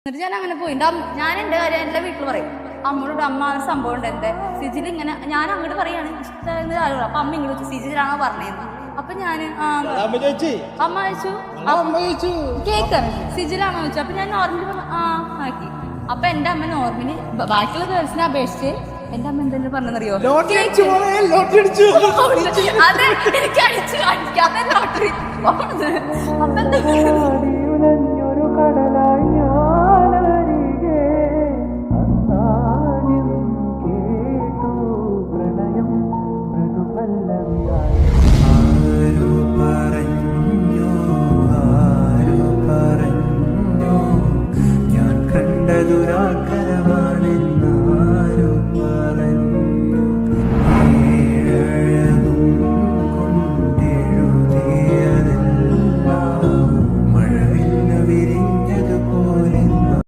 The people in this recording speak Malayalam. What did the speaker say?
എന്നിട്ട് ഞാൻ അങ്ങനെ പോയി ഞാൻ എൻ്റെ കാര്യം എൻ്റെ വീട്ടിൽ പറയും അമ്മയോട് അമ്മ സംഭവം ഉണ്ട് എൻ്റെ സിജിൽ ഇങ്ങനെ ഞാൻ അങ്ങോട്ട് പറയാണ് ഇഷ്ടമായിരുന്ന ആളുകൾ അപ്പൊ അമ്മ ഇങ്ങനെ സിജിലാണോ പറഞ്ഞതെന്ന് അപ്പൊ ഞാൻ അമ്മ ചോദിച്ചു കേക്ക് സിജിലാണോ ചോദിച്ചു അപ്പൊ ഞാൻ നോർമലി ആക്കി അപ്പൊ എൻ്റെ അമ്മ നോർമലി ബാക്കിയുള്ള ഗേൾസിനെ അപേക്ഷിച്ച് എന്റെ അമ്മ എന്തെങ്കിലും പറഞ്ഞറിയോ അതെ എനിക്ക് അടിച്ചു കാണിക്കാതെ ലോട്ടറി അപ്പൊ എന്താ ഞാൻ കണ്ടതുരാ